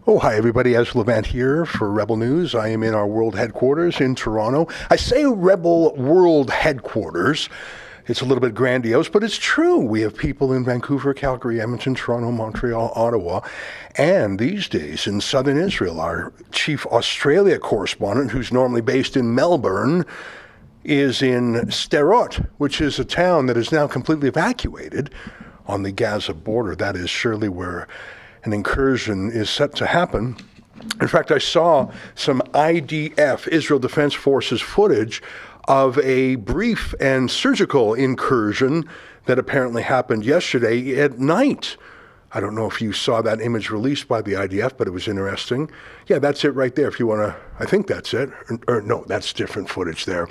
Oh, hi, everybody. Ezra Levant here for Rebel News. I am in our world headquarters in Toronto. I say Rebel World Headquarters. It's a little bit grandiose, but it's true. We have people in Vancouver, Calgary, Edmonton, Toronto, Montreal, Ottawa, and these days in southern Israel. Our chief Australia correspondent, who's normally based in Melbourne, is in Sderot, which is a town that is now completely evacuated on the Gaza border. That is surely where an incursion is set to happen. In fact, I saw some IDF, Israel Defense Forces, footage of a brief and surgical incursion that apparently happened yesterday at night. I don't know if you saw that image released by the IDF, but it was interesting. Yeah, that's it right there. If you want to, I think that's it. Or no, that's different footage there.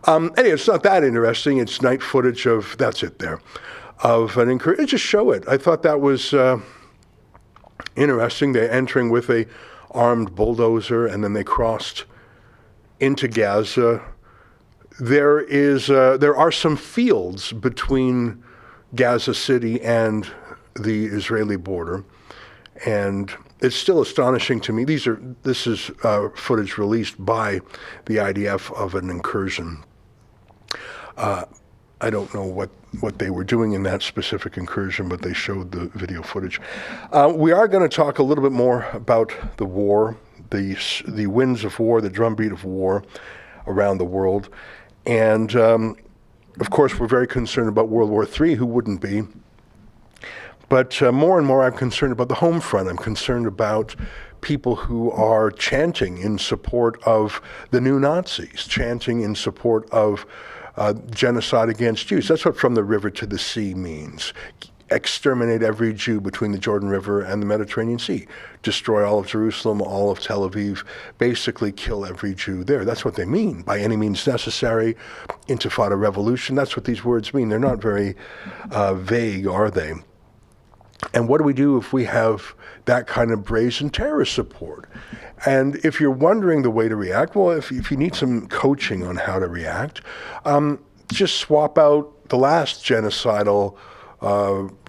Anyway, it's not that interesting. It's night footage of, that's it there, of an incursion. Just show it. I thought that was interesting. They're entering with a armed bulldozer, and then they crossed into Gaza. There are some fields between Gaza City and the Israeli border, and it's still astonishing to me. This is footage released by the IDF of an incursion. I don't know what they were doing in that specific incursion, but they showed the video footage. We are going to talk a little bit more about the war, the winds of war, the drumbeat of war around the world. And, of course, we're very concerned about World War III. Who wouldn't be? But more and more I'm concerned about the home front. I'm concerned about people who are chanting in support of the new Nazis, chanting in support of genocide against Jews. That's what From the River to the Sea means. Exterminate every Jew between the Jordan River and the Mediterranean Sea. Destroy all of Jerusalem, all of Tel Aviv. Basically kill every Jew there. That's what they mean. By any means necessary, intifada revolution. That's what these words mean. They're not very vague, are they? And what do we do if we have that kind of brazen terrorist support? And if you're wondering the way to react, well, if you need some coaching on how to react, just swap out the last genocidal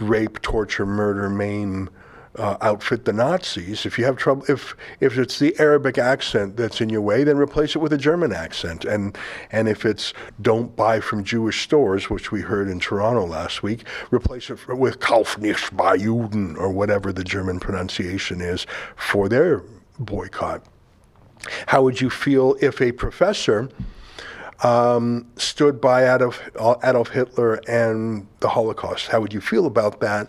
rape, torture, murder, maim outfit, the Nazis. If you have trouble, if it's the Arabic accent that's in your way, then replace it with a German accent. And if it's don't buy from Jewish stores, which we heard in Toronto last week, replace it with Kauf nicht bei Juden, or whatever the German pronunciation is for their boycott. How would you feel if a professor stood by Adolf Hitler and the Holocaust? How would you feel about that?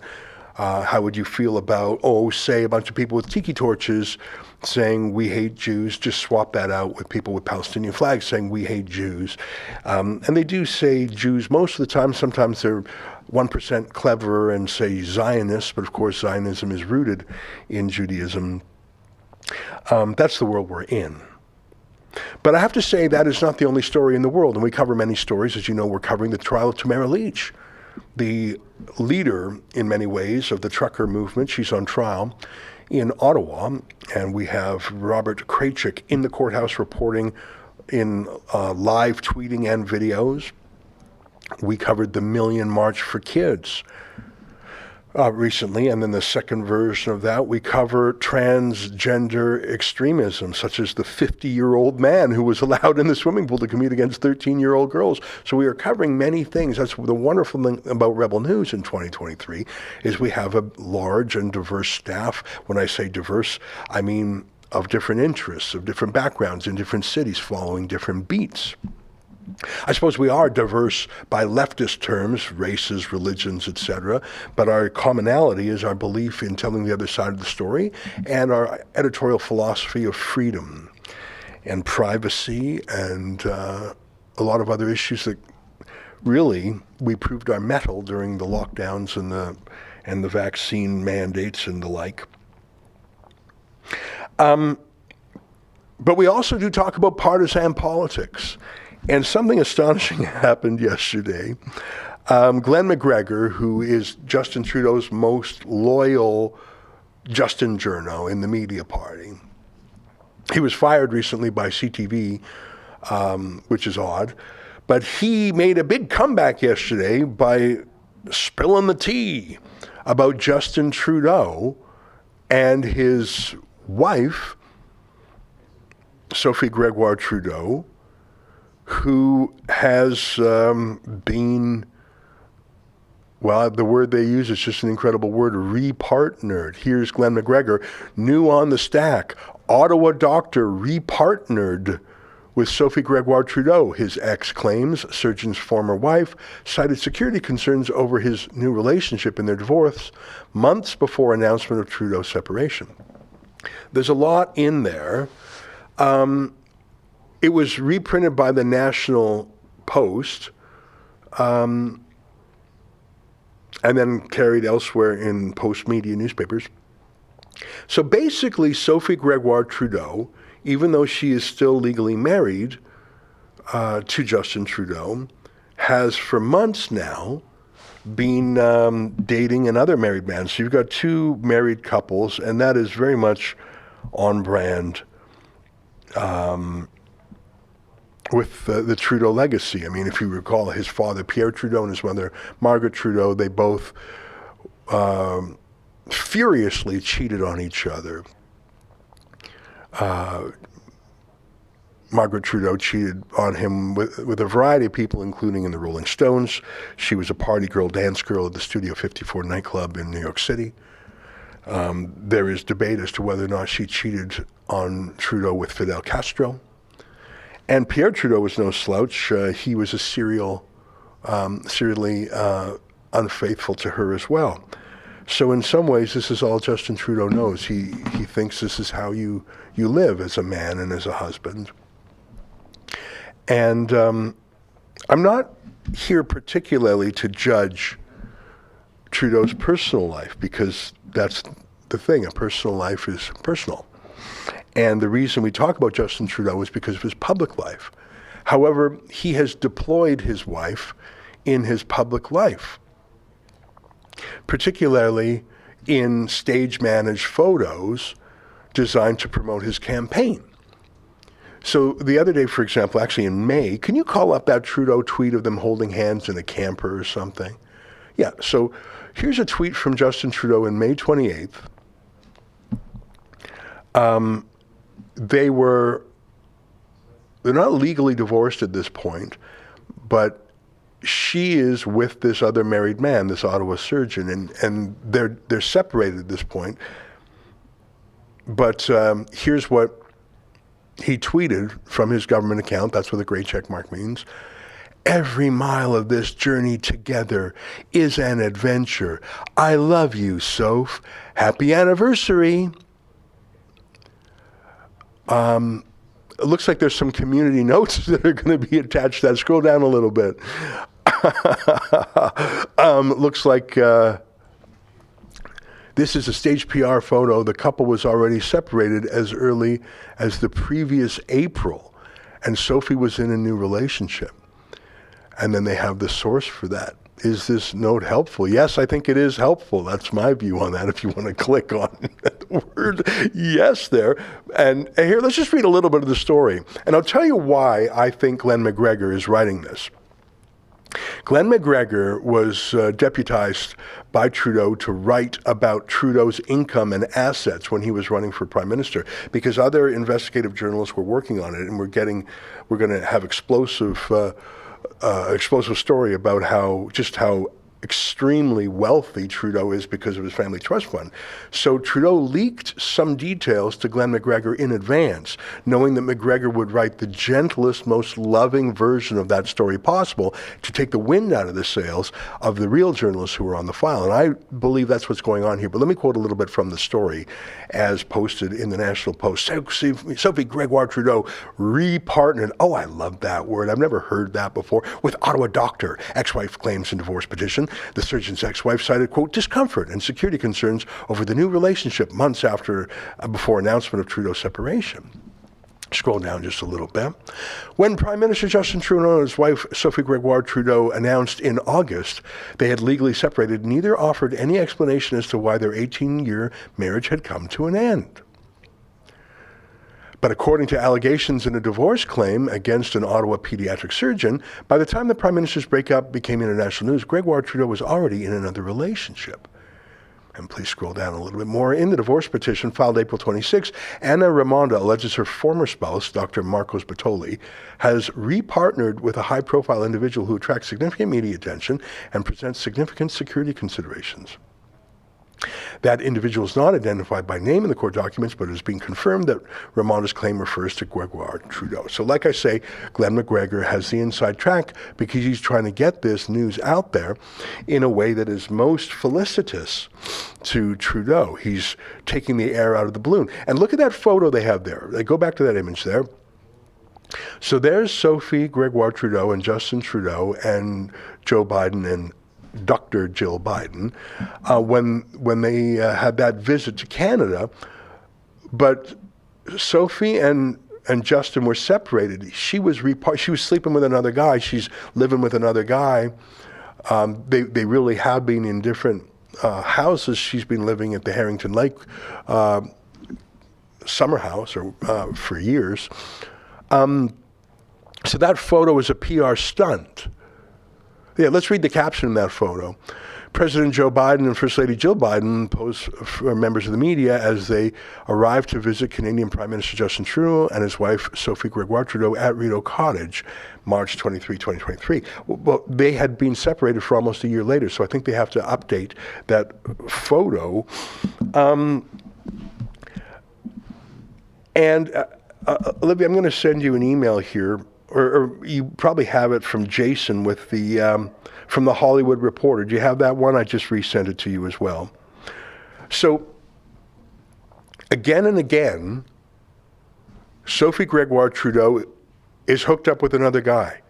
How would you feel about, say a bunch of people with tiki torches saying we hate Jews? Just swap that out with people with Palestinian flags saying we hate Jews. And they do say Jews most of the time. Sometimes they're 1% cleverer and say Zionists, but of course Zionism is rooted in Judaism. That's the world we're in. But I have to say that is not the only story in the world, and we cover many stories. As you know, we're covering the trial of Tamara Lich, the leader, in many ways, of the trucker movement. She's on trial in Ottawa, and we have Robert Kraychik in the courthouse reporting in live tweeting and videos. We covered the Million March for Kids recently, and then the second version of that, we cover transgender extremism, such as the 50-year-old man who was allowed in the swimming pool to compete against 13-year-old girls. So we are covering many things. That's the wonderful thing about Rebel News in 2023, is we have a large and diverse staff. When I say diverse, I mean of different interests, of different backgrounds in different cities, following different beats. I suppose we are diverse by leftist terms, races, religions, etc., but our commonality is our belief in telling the other side of the story and our editorial philosophy of freedom and privacy and a lot of other issues that really we proved our mettle during the lockdowns and the vaccine mandates and the like. But we also do talk about partisan politics. And something astonishing happened yesterday. Glenn McGregor, who is Justin Trudeau's most loyal Justin Journo in the media party, he was fired recently by CTV, which is odd, but he made a big comeback yesterday by spilling the tea about Justin Trudeau and his wife, Sophie Gregoire Trudeau, who has been, well, the word they use is just an incredible word, repartnered. Here's Glenn McGregor, new on the stack. Ottawa doctor repartnered with Sophie Gregoire Trudeau. His ex claims surgeon's former wife cited security concerns over his new relationship in their divorce months before announcement of Trudeau's separation. There's a lot in there. It was reprinted by the National Post and then carried elsewhere in post-media newspapers. So basically, Sophie Gregoire Trudeau, even though she is still legally married to Justin Trudeau, has for months now been dating another married man. So you've got two married couples, and that is very much on brand with the Trudeau legacy. I mean, if you recall, his father, Pierre Trudeau, and his mother, Margaret Trudeau, they both furiously cheated on each other. Margaret Trudeau cheated on him with a variety of people, including in the Rolling Stones. She was a party girl, dance girl at the Studio 54 nightclub in New York City. There is debate as to whether or not she cheated on Trudeau with Fidel Castro. And Pierre Trudeau was no slouch. He was serially unfaithful to her as well. So in some ways, this is all Justin Trudeau knows. He thinks this is how you live as a man and as a husband. And I'm not here particularly to judge Trudeau's personal life, because that's the thing. A personal life is personal. And the reason we talk about Justin Trudeau is because of his public life. However, he has deployed his wife in his public life, particularly in stage-managed photos designed to promote his campaign. So the other day, for example, actually in May, can you call up that Trudeau tweet of them holding hands in a camper or something? Yeah, so here's a tweet from Justin Trudeau in May 28th. They're not legally divorced at this point, but she is with this other married man, this Ottawa surgeon, and they're separated at this point. But here's what he tweeted from his government account. That's what the gray check mark means. Every mile of this journey together is an adventure. I love you, Soph. Happy anniversary. It looks like there's some community notes that are going to be attached to that. Scroll down a little bit. Looks like this is a staged PR photo. The couple was already separated as early as the previous April, and Sophie was in a new relationship. And then they have the source for that. Is this note helpful? Yes, I think it is helpful. That's my view on that, if you want to click on the word yes there. And here, let's just read a little bit of the story. And I'll tell you why I think Glenn McGregor is writing this. Glenn McGregor was deputized by Trudeau to write about Trudeau's income and assets when he was running for Prime Minister, because other investigative journalists were working on it, and we're going to have explosive story about how extremely wealthy Trudeau is because of his family trust fund. So Trudeau leaked some details to Glenn McGregor in advance, knowing that McGregor would write the gentlest, most loving version of that story possible to take the wind out of the sails of the real journalists who were on the file. And I believe that's what's going on here. But let me quote a little bit from the story as posted in the National Post. Sophie Gregoire Trudeau repartnered, oh, I love that word. I've never heard that before, with Ottawa doctor. Ex-wife claims in divorce petition. The surgeon's ex-wife cited, quote, discomfort and security concerns over the new relationship months before announcement of Trudeau's separation. Scroll down just a little bit. When Prime Minister Justin Trudeau and his wife, Sophie Gregoire Trudeau, announced in August they had legally separated, neither offered any explanation as to why their 18-year marriage had come to an end. But according to allegations in a divorce claim against an Ottawa pediatric surgeon, by the time the Prime Minister's breakup became international news, Gregoire Trudeau was already in another relationship. And please scroll down a little bit more. In the divorce petition filed April 26, Anna Ramonda alleges her former spouse, Dr. Marcos Bertoli, has repartnered with a high-profile individual who attracts significant media attention and presents significant security considerations. That individual is not identified by name in the court documents, but it has been confirmed that Ramonda's claim refers to Gregoire Trudeau. So like I say, Glenn McGregor has the inside track because he's trying to get this news out there in a way that is most felicitous to Trudeau. He's taking the air out of the balloon. And look at that photo they have there. They go back to that image there. So there's Sophie Gregoire Trudeau and Justin Trudeau and Joe Biden and Dr. Jill Biden, when they had that visit to Canada. But Sophie and Justin were separated. She was sleeping with another guy. She's living with another guy. They really have been in different houses. She's been living at the Harrington Lake summer house for years. So that photo is a PR stunt. Yeah, let's read the caption in that photo. President Joe Biden and First Lady Jill Biden pose for members of the media as they arrived to visit Canadian Prime Minister Justin Trudeau and his wife, Sophie Gregoire Trudeau, at Rideau Cottage, March 23, 2023. Well, they had been separated for almost a year later, so I think they have to update that photo. Olivia, I'm going to send you an email here, or you probably have it from Jason with the from the Hollywood Reporter. Do you have that one? I just resent it to you as well. So again and again, Sophie Gregoire Trudeau is hooked up with another guy.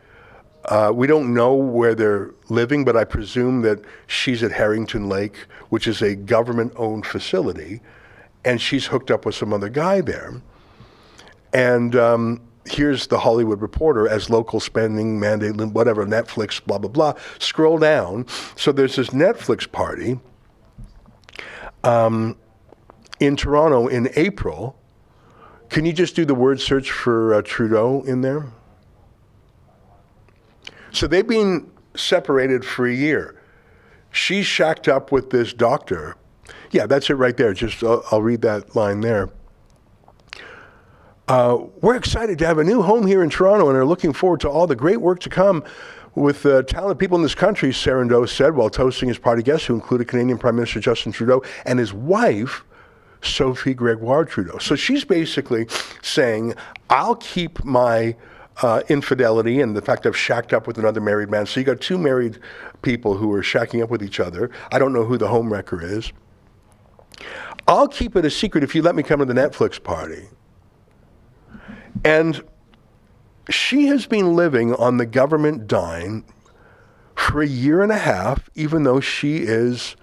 We don't know where they're living, but I presume that she's at Harrington Lake, which is a government-owned facility, and she's hooked up with some other guy there. And here's the Hollywood Reporter as local spending mandate, whatever, Netflix, blah, blah, blah. Scroll down. So there's this Netflix party in Toronto in April. Can you just do the word search for Trudeau in there? So they've been separated for a year. She's shacked up with this doctor. Yeah, that's it right there. Just I'll read that line there. We're excited to have a new home here in Toronto and are looking forward to all the great work to come with talented people in this country, Serando said while toasting his party guests, who included Canadian Prime Minister Justin Trudeau and his wife, Sophie Gregoire Trudeau. So she's basically saying, I'll keep my infidelity and the fact I've shacked up with another married man. So you got two married people who are shacking up with each other. I don't know who the homewrecker is. I'll keep it a secret if you let me come to the Netflix party. And she has been living on the government dime for a year and a half, even though she is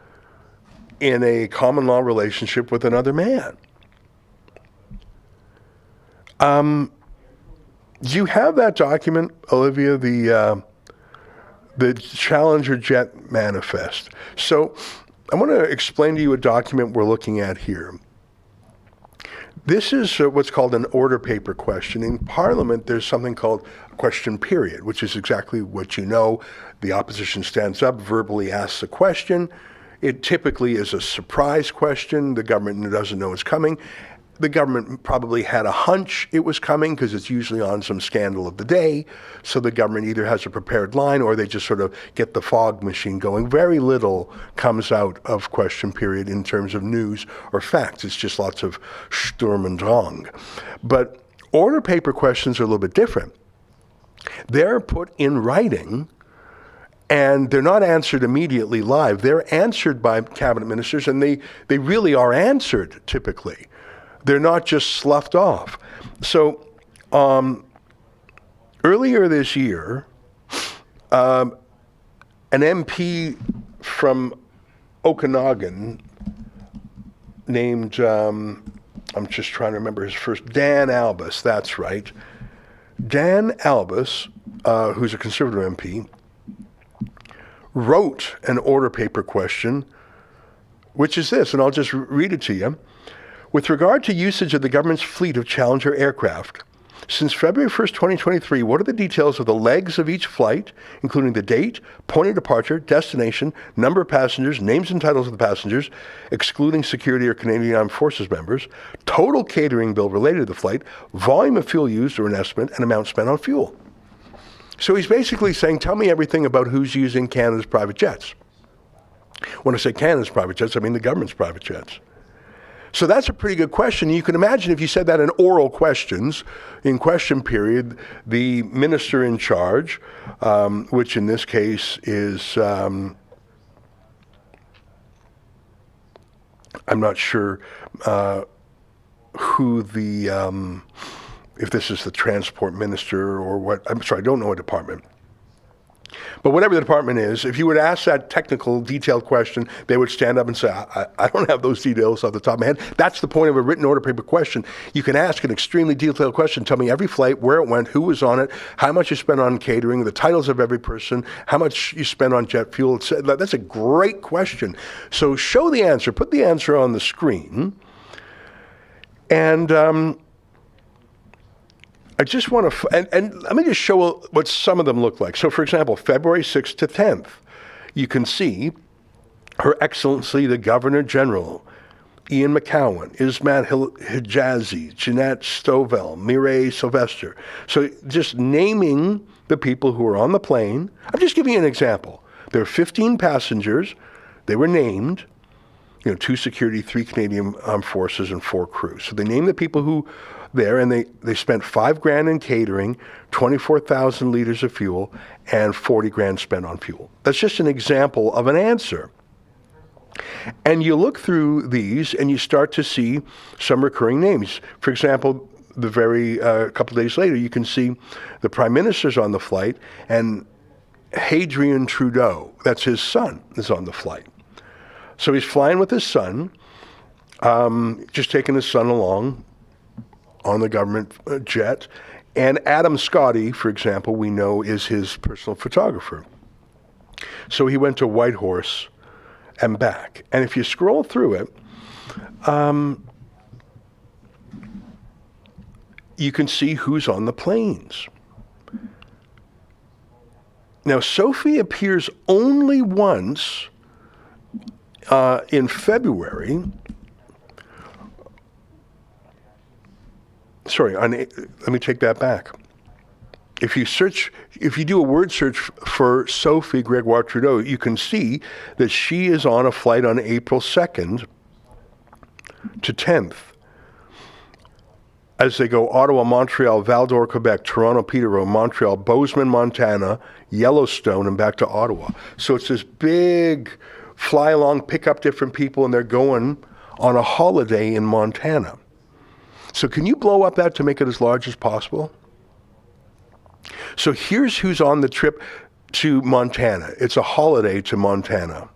in a common law relationship with another man. You have that document, Olivia, the Challenger Jet Manifest. So I want to explain to you a document we're looking at here. This is what's called an order paper question. In Parliament, there's something called a question period, which is exactly what you know. The opposition stands up, verbally asks a question. It typically is a surprise question. The government doesn't know it's coming. The government probably had a hunch it was coming because it's usually on some scandal of the day. So the government either has a prepared line or they just sort of get the fog machine going. Very little comes out of question period in terms of news or facts. It's just lots of Sturm und Drang. But order paper questions are a little bit different. They're put in writing and they're not answered immediately live. They're answered by cabinet ministers and they really are answered typically. They're not just sloughed off. So earlier this year, an MP from Okanagan named, I'm just trying to remember his first, Dan Albus, that's right. Dan Albus, who's a Conservative MP, wrote an order paper question, which is this, and I'll just read it to you. With regard to usage of the government's fleet of Challenger aircraft, Since February 1st, 2023, what are the details of the legs of each flight, including the date, point of departure, destination, number of passengers, names and titles of the passengers, excluding security or Canadian Armed Forces members, total catering bill related to the flight, volume of fuel used or an estimate, and amount spent on fuel? So he's basically saying, tell me everything about who's using Canada's private jets. When I say Canada's private jets, I mean the government's private jets. So that's a pretty good question. You can imagine if you said that in oral questions, in question period, the minister in charge, which in this case is, I'm not sure who the, if this is the transport minister or what, I'm sorry, I don't know a department. But whatever the department is, if you would ask that technical, detailed question, they would stand up and say, I don't have those details off the top of my head. That's the point of a written order paper question. You can ask an extremely detailed question. Tell me every flight, where it went, who was on it, how much you spent on catering, the titles of every person, how much you spent on jet fuel. That's a great question. So show the answer. Put the answer on the screen. And I just want to, and let me just show what some of them look like. So, for example, February 6th to 10th, you can see Her Excellency the Governor General, Ian McCowan, Ismat Hijazi, Jeanette Stovell, Mireille Sylvester. So just naming the people who are on the plane. I'm just giving you an example. There are 15 passengers. They were named. 2 security, 3 Canadian Armed Forces, and 4 crews. So they named the people who there, and they spent $5,000 in catering, 24,000 liters of fuel, and $40,000 spent on fuel. That's just an example of an answer. And you look through these, and you start to see some recurring names. For example, the very couple of days later, you can see the Prime Minister's on the flight, and Hadrian Trudeau, that's his son, is on the flight. So he's flying with his son, just taking his son along on the government jet. And Adam Scotty, for example, we know is his personal photographer. So he went to Whitehorse and back. And if you scroll through it, you can see who's on the planes. Now, Sophie appears only once in February. Sorry, let me take that back. If you do a word search for Sophie Gregoire Trudeau, you can see that she is on a flight on April 2nd to 10th as they go Ottawa, Montreal, Val-d'Or, Quebec, Toronto, Peterborough, Montreal, Bozeman, Montana, Yellowstone, and back to Ottawa. So it's this big fly along, pick up different people, and they're going on a holiday in Montana. So can you blow up that to make it as large as possible? So here's who's on the trip to Montana. It's a holiday to Montana.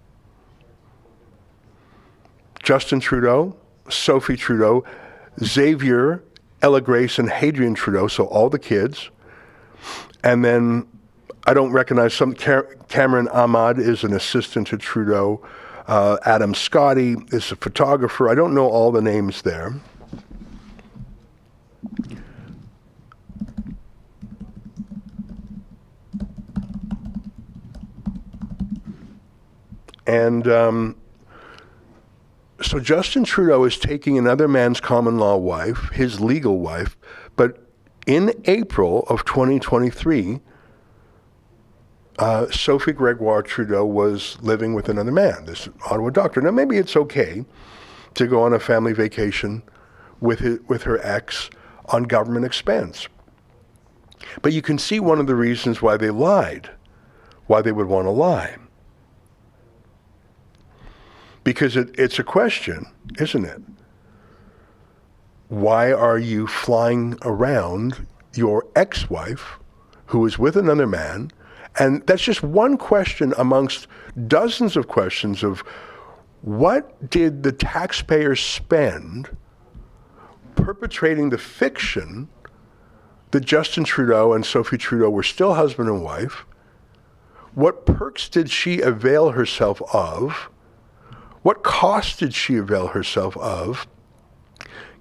Justin Trudeau, Sophie Trudeau, Xavier, Ella Grace, and Hadrian Trudeau, so all the kids. And then I don't recognize some. Cameron Ahmad is an assistant to Trudeau. Adam Scotty is a photographer. I don't know all the names there. And so Justin Trudeau is taking another man's common law wife, his legal wife, but in April of 2023, Sophie Gregoire Trudeau was living with another man, this Ottawa doctor. Now, maybe it's okay to go on a family vacation with her ex on government expense. But you can see one of the reasons why they lied, why they would want to lie. Because it's a question, isn't it? Why are you flying around your ex-wife who is with another man? And that's just one question amongst dozens of questions of what did the taxpayers spend perpetrating the fiction that Justin Trudeau and Sophie Trudeau were still husband and wife? What perks did she avail herself of? What cost did she avail herself of,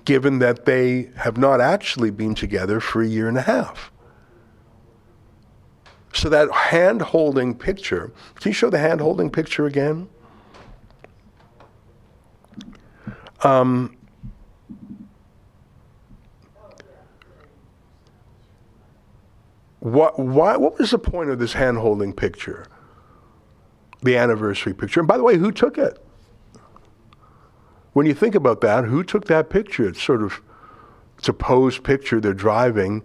given that they have not actually been together for a year and a half. So that hand-holding picture, can you show the hand-holding picture again? What was the point of this hand-holding picture? The anniversary picture. And by the way, who took it? When you think about that, who took that picture? It's a posed picture. They're driving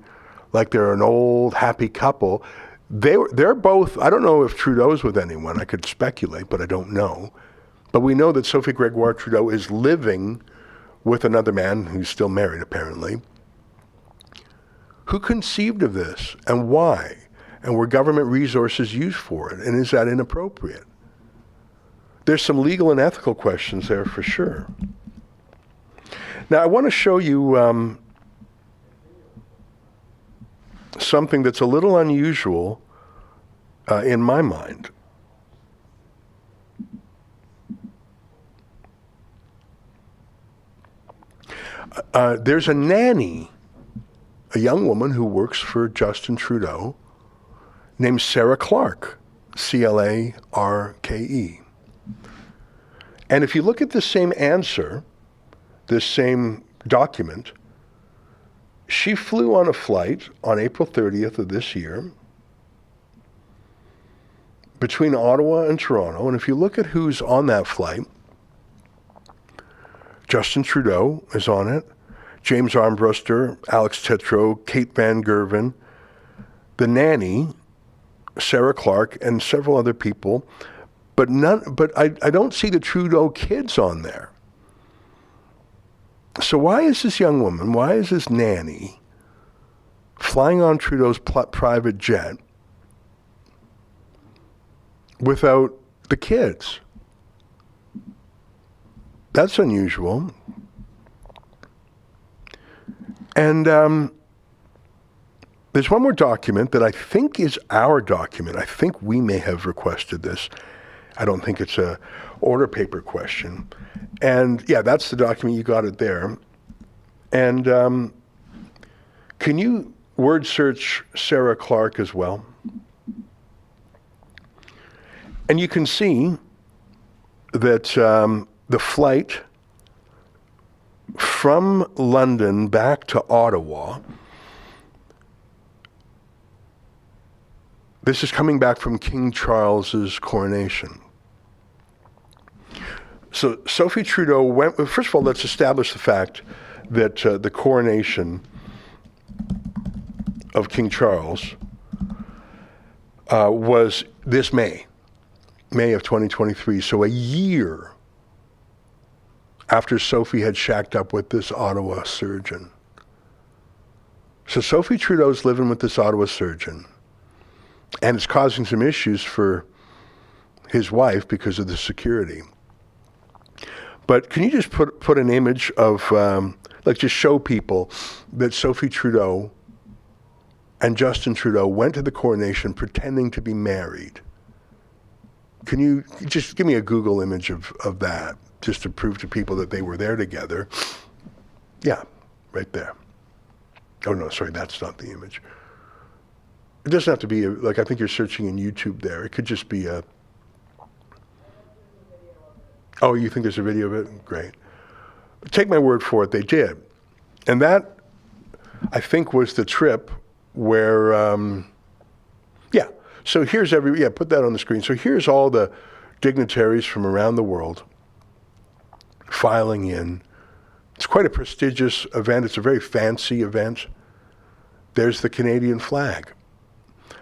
like they're an old, happy couple. They're both, I don't know if Trudeau's with anyone. I could speculate, but I don't know. But we know that Sophie Gregoire Trudeau is living with another man who's still married, apparently. Who conceived of this and why? And were government resources used for it? And is that inappropriate? There's some legal and ethical questions there for sure. Now, I want to show you something that's a little unusual in my mind. There's a nanny, a young woman who works for Justin Trudeau, named Sarah Clarke, C-L-A-R-K-E. And if you look at the same answer, this same document, she flew on a flight on April 30th of this year between Ottawa and Toronto. And if you look at who's on that flight, Justin Trudeau is on it, James Armbruster, Alex Tetreault, Kate Van Gerven, the nanny, Sarah Clarke, and several other people, but I don't see the Trudeau kids on there. So why is this young woman, why is this nanny flying on Trudeau's private jet without the kids? That's unusual. And there's one more document that I think is our document. I think we may have requested this. I don't think it's a order paper question. And yeah, that's the document. You got it there. And can you word search Sarah Clarke as well? And you can see that the flight from London back to Ottawa, this is coming back from King Charles's coronation. So Sophie Trudeau went, first of all, let's establish the fact that the coronation of King Charles was this May of 2023, so a year after Sophie had shacked up with this Ottawa surgeon. So Sophie Trudeau's living with this Ottawa surgeon, and it's causing some issues for his wife because of the security. But can you just put an image of, just show people that Sophie Trudeau and Justin Trudeau went to the coronation pretending to be married? Can you just give me a Google image of that, just to prove to people that they were there together? Yeah, right there. Oh no, sorry, that's not the image. It doesn't have to be, I think you're searching in YouTube there. It could just be a... Oh, you think there's a video of it? Great. Take my word for it, they did. And that, I think, was the trip where, so here's put that on the screen. So here's all the dignitaries from around the world filing in. It's quite a prestigious event. It's a very fancy event. There's the Canadian flag.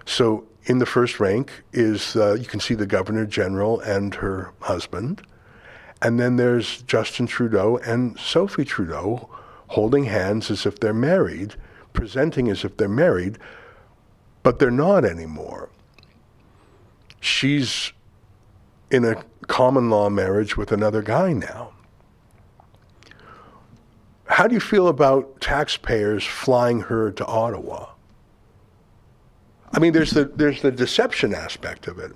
So in the first rank is, you can see the Governor General and her husband. And then there's Justin Trudeau and Sophie Trudeau holding hands as if they're married, presenting as if they're married, but they're not anymore. She's in a common law marriage with another guy now. How do you feel about taxpayers flying her to Ottawa? I mean, there's the deception aspect of it,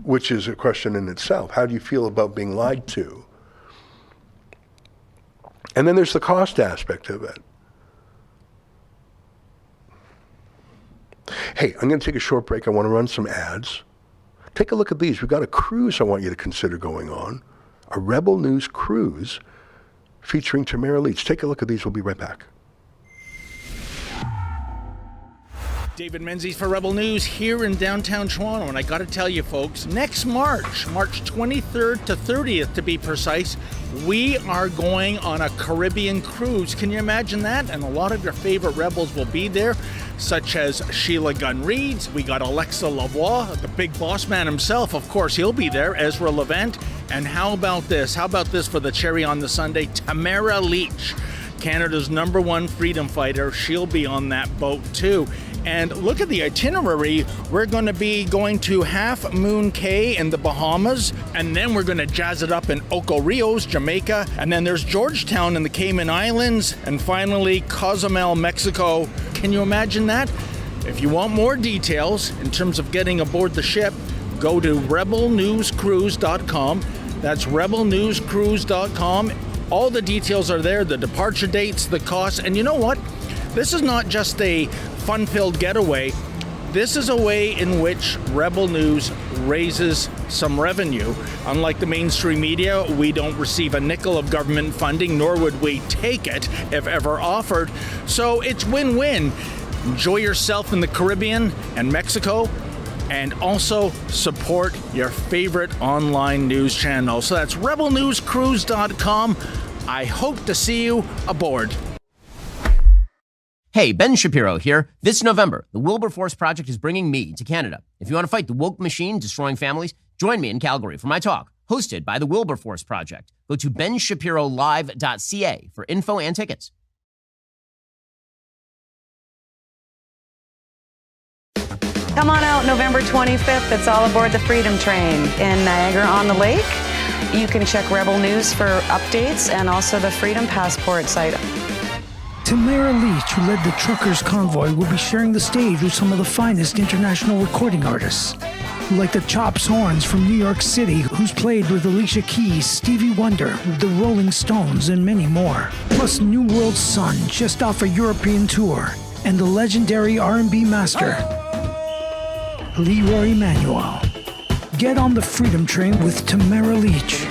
which is a question in itself. How do you feel about being lied to? And then there's the cost aspect of it. Hey, I'm going to take a short break. I want to run some ads. Take a look at these. We've got a cruise I want you to consider going on. A Rebel News cruise featuring Tamara Leach. Take a look at these. We'll be right back. David Menzies for Rebel News here in downtown Toronto, and I got to tell you folks, next March 23rd to 30th to be precise, we are going on a Caribbean cruise. Can you imagine that? And a lot of your favorite Rebels will be there, such as Sheila Gunn Reid. We got Alexa Lavoie, the big boss man himself, of course, he'll be there, Ezra Levant. And how about this? How about this for the cherry on the sundae? Tamara Leach, Canada's #1 freedom fighter. She'll be on that boat too. And look at the itinerary. We're going to be going to Half Moon Cay in the Bahamas, and then we're going to jazz it up in Ocho Rios, Jamaica, and then there's Georgetown in the Cayman Islands, and finally Cozumel, Mexico. Can you imagine that? If you want more details in terms of getting aboard the ship, go to rebelnewscruise.com. That's rebelnewscruise.com. All the details are there, the departure dates, the costs, and you know what? This is not just a fun-filled getaway. This is a way in which Rebel News raises some revenue. Unlike the mainstream media, we don't receive a nickel of government funding, nor would we take it if ever offered. So it's win-win. Enjoy yourself in the Caribbean and Mexico, and also support your favorite online news channel. So that's rebelnewscruise.com. I hope to see you aboard. Hey, Ben Shapiro here. This November, the Wilberforce Project is bringing me to Canada. If you want to fight the woke machine destroying families, join me in Calgary for my talk, hosted by the Wilberforce Project. Go to benshapirolive.ca for info and tickets. Come on out November 25th. It's all aboard the Freedom Train in Niagara-on-the-Lake. You can check Rebel News for updates and also the Freedom Passport site. Tamara Leach, who led the Truckers Convoy, will be sharing the stage with some of the finest international recording artists, like the Chops Horns from New York City, who's played with Alicia Keys, Stevie Wonder, the Rolling Stones, and many more. Plus New World Sun, just off a European tour, and the legendary R&B master, Leroy Emanuel. Get on the Freedom Train with Tamara Leach.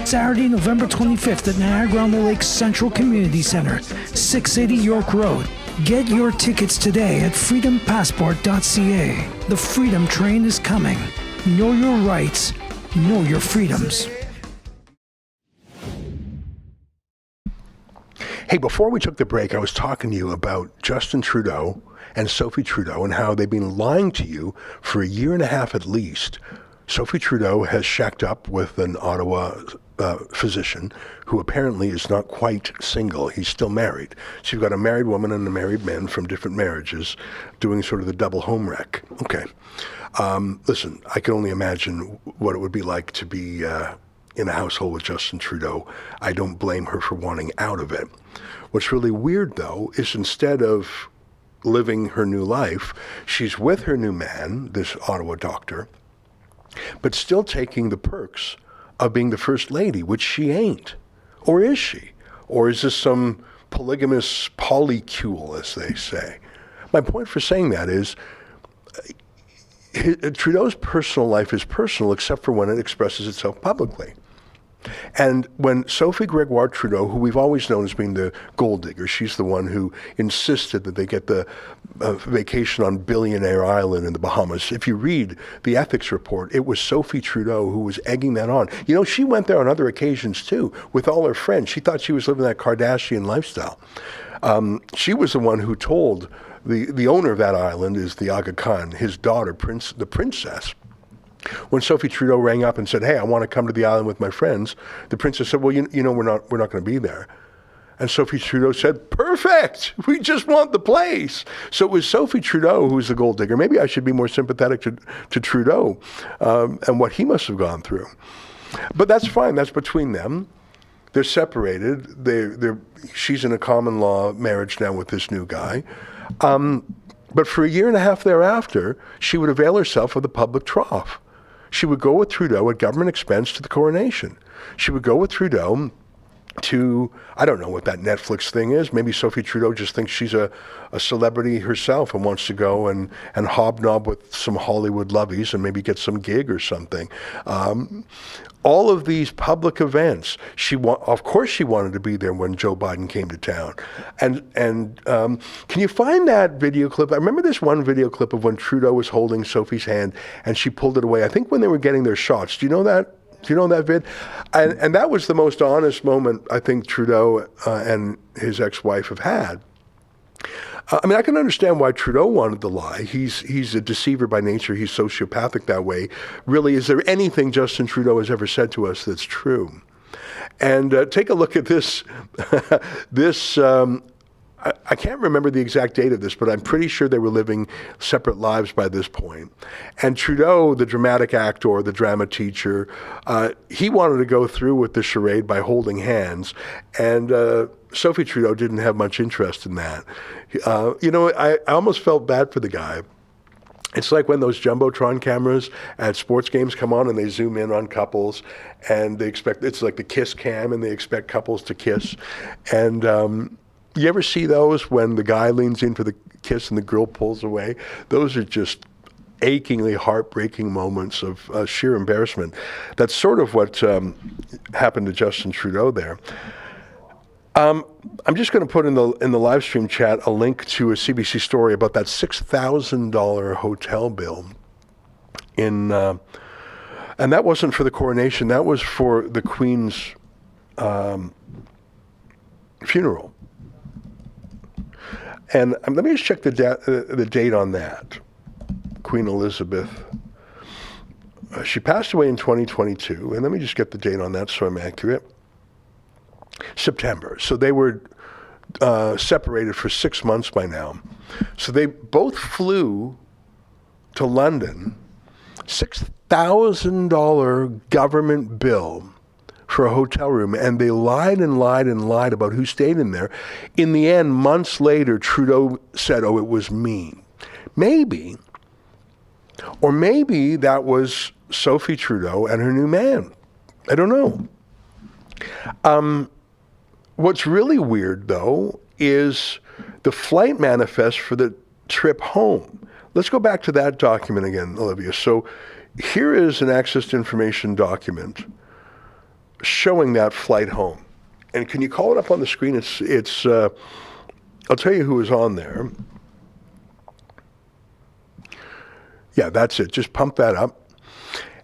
Saturday, November 25th at Niagara-on-the-Lake Central Community Center, 680 York Road. Get your tickets today at freedompassport.ca. The Freedom Train is coming. Know your rights. Know your freedoms. Hey, before we took the break, I was talking to you about Justin Trudeau and Sophie Trudeau and how they've been lying to you for a year and a half at least. Sophie Trudeau has shacked up with an Ottawa physician who apparently is not quite single. He's still married. So you've got a married woman and a married man from different marriages doing sort of the double home wreck. Okay. Listen, I can only imagine what it would be like to be in a household with Justin Trudeau. I don't blame her for wanting out of it. What's really weird, though, is instead of living her new life, she's with her new man, this Ottawa doctor, but still taking the perks of being the first lady, which she ain't. Or is she? Or is this some polygamous polycule, as they say? My point for saying that is Trudeau's personal life is personal except for when it expresses itself publicly. And when Sophie Gregoire Trudeau, who we've always known as being the gold digger, she's the one who insisted that they get the vacation on Billionaire Island in the Bahamas. If you read the ethics report, it was Sophie Trudeau who was egging that on. You know, she went there on other occasions too, with all her friends. She thought she was living that Kardashian lifestyle. She was the one who told the owner of that island is the Aga Khan, his daughter, the princess. When Sophie Trudeau rang up and said, "Hey, I want to come to the island with my friends," the princess said, "Well, you know, we're not going to be there." And Sophie Trudeau said, "Perfect. We just want the place." So it was Sophie Trudeau who was the gold digger. Maybe I should be more sympathetic to Trudeau and what he must have gone through. But that's fine. That's between them. They're separated. She's in a common law marriage now with this new guy. But for a year and a half thereafter, she would avail herself of the public trough. She would go with Trudeau at government expense to the coronation. She would go with Trudeau to, I don't know what that Netflix thing is. Maybe Sophie Trudeau just thinks she's a celebrity herself and wants to go and hobnob with some Hollywood lovies and maybe get some gig or something. All of these public events, of course she wanted to be there when Joe Biden came to town. And can you find that video clip? I remember this one video clip of when Trudeau was holding Sophie's hand and she pulled it away. I think when they were getting their shots. Do you know that? Do you know that vid? And that was the most honest moment I think Trudeau and his ex-wife have had. I mean, I can understand why Trudeau wanted to lie. He's a deceiver by nature. He's sociopathic that way. Really, is there anything Justin Trudeau has ever said to us that's true? And take a look at this. I can't remember the exact date of this, but I'm pretty sure they were living separate lives by this point. And Trudeau, the dramatic actor, the drama teacher, he wanted to go through with the charade by holding hands. And Sophie Trudeau didn't have much interest in that. I almost felt bad for the guy. It's like when those Jumbotron cameras at sports games come on and they zoom in on couples and they expect, it's like the kiss cam and they expect couples to kiss. And you ever see those when the guy leans in for the kiss and the girl pulls away? Those are just achingly heartbreaking moments of sheer embarrassment. That's sort of what happened to Justin Trudeau there. I'm just going to put in the live stream chat a link to a CBC story about that $6,000 hotel bill and that wasn't for the coronation. That was for the Queen's funeral. And let me just check the date on that. Queen Elizabeth. She passed away in 2022, and let me just get the date on that so I'm accurate. September. So they were separated for 6 months by now. So they both flew to London, $6,000 government bill for a hotel room, and they lied and lied and lied about who stayed in there. In the end, months later, Trudeau said, oh, it was me. Maybe. Or maybe that was Sophie Trudeau and her new man. I don't know. What's really weird, though, is the flight manifest for the trip home. Let's go back to that document again, Olivia. So here is an access to information document showing that flight home. And can you call it up on the screen? It's I'll tell you who was on there. Yeah, that's it. Just pump that up.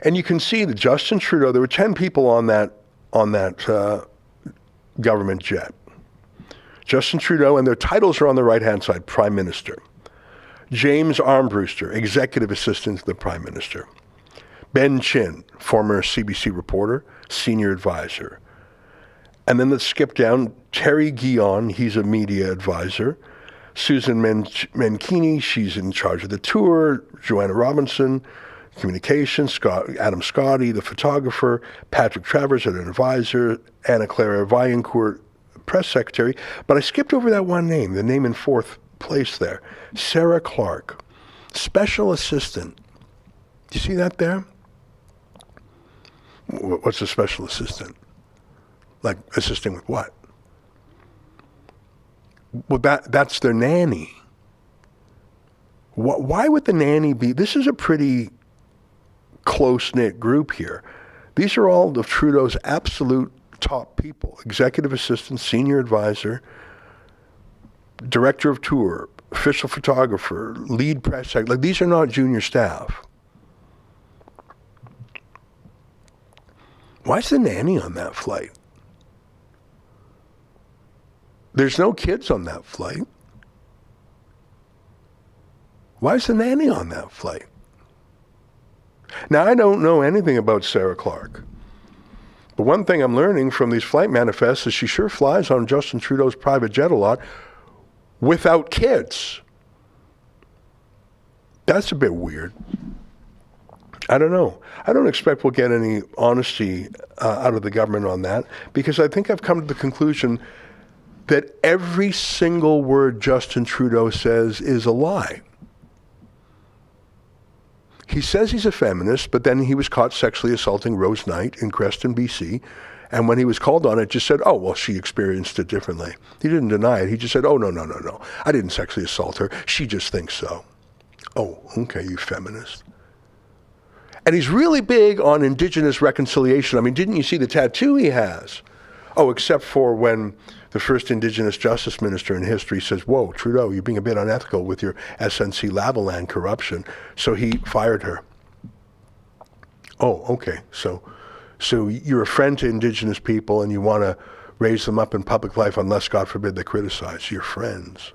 And you can see that Justin Trudeau, there were 10 people on that government jet. Justin Trudeau, and their titles are on the right-hand side, Prime Minister. James Armbruster, Executive Assistant to the Prime Minister. Ben Chin, former CBC reporter, Senior Advisor. And then let's skip down. Terry Guion, he's a media advisor. Susan Menkini, she's in charge of the tour. Joanna Robinson, communications. Adam Scotty, the photographer. Patrick Travers, an advisor. Anna Clara Vaillancourt, press secretary. But I skipped over that one name, the name in fourth place there. Sarah Clark, special assistant. Do you see that there? What's a special assistant? Like assisting with what? Well, that's their nanny. Why would the nanny be? This is a pretty close-knit group here. These are all of Trudeau's absolute top people. Executive assistant, senior advisor, director of tour, official photographer, lead press secretary. Like, these are not junior staff. Why is the nanny on that flight? There's no kids on that flight. Why is the nanny on that flight? Now, I don't know anything about Sarah Clark. But one thing I'm learning from these flight manifests is she sure flies on Justin Trudeau's private jet a lot without kids. That's a bit weird. I don't know. I don't expect we'll get any honesty out of the government on that, because I think I've come to the conclusion that every single word Justin Trudeau says is a lie. He says he's a feminist, but then he was caught sexually assaulting Rose Knight in Creston, BC, And when he was called on it, just said, oh, well, she experienced it differently. He didn't deny it. He just said, oh, no. I didn't sexually assault her. She just thinks so. Oh, okay, you feminist. And he's really big on Indigenous reconciliation. I mean, didn't you see the tattoo he has? Oh, except for when the first Indigenous justice minister in history says, whoa, Trudeau, you're being a bit unethical with your SNC Lavalin corruption. So he fired her. Oh, okay. So you're a friend to Indigenous people and you want to raise them up in public life unless, God forbid, they criticize. You're friends.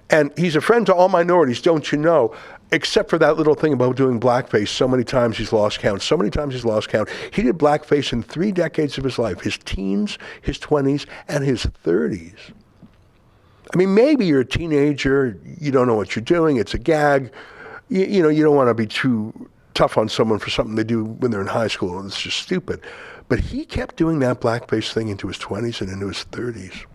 And he's a friend to all minorities, don't you know? Except for that little thing about doing blackface. So many times he's lost count. He did blackface in 3 decades of his life, his teens, his 20s, and his 30s. I mean, maybe you're a teenager, you don't know what you're doing, it's a gag. You know, you don't want to be too tough on someone for something they do when they're in high school, and it's just stupid. But he kept doing that blackface thing into his 20s and into his 30s.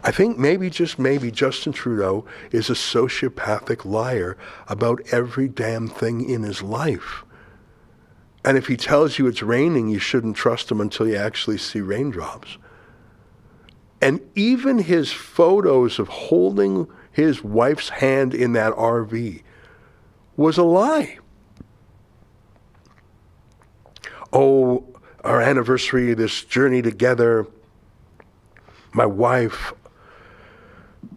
I think maybe, just maybe, Justin Trudeau is a sociopathic liar about every damn thing in his life. And if he tells you it's raining, you shouldn't trust him until you actually see raindrops. And even his photos of holding his wife's hand in that RV was a lie. Oh, our anniversary, this journey together, my wife,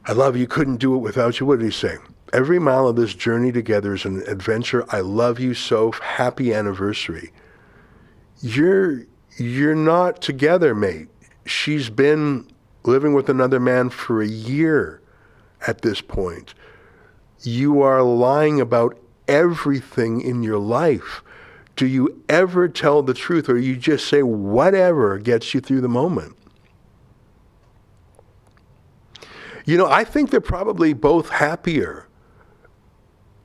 I love you, couldn't do it without you. What did he say? Every mile of this journey together is an adventure. I love you so. Happy anniversary. You're not together, mate. She's been living with another man for a year at this point. You are lying about everything in your life. Do you ever tell the truth, or you just say whatever gets you through the moment? You know, I think they're probably both happier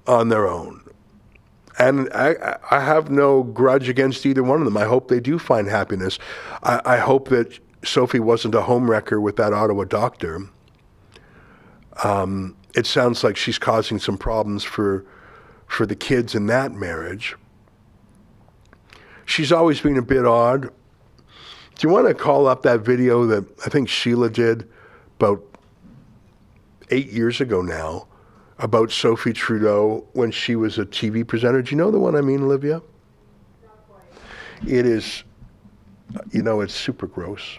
on their own. And I have no grudge against either one of them. I hope they do find happiness. I hope that Sophie wasn't a homewrecker with that Ottawa doctor. It sounds like she's causing some problems for the kids in that marriage. She's always been a bit odd. Do you want to call up that video that I think Sheila did about 8 years ago now about Sophie Trudeau when she was a TV presenter? Do you know the one I mean, Olivia? It is, you know, it's super gross.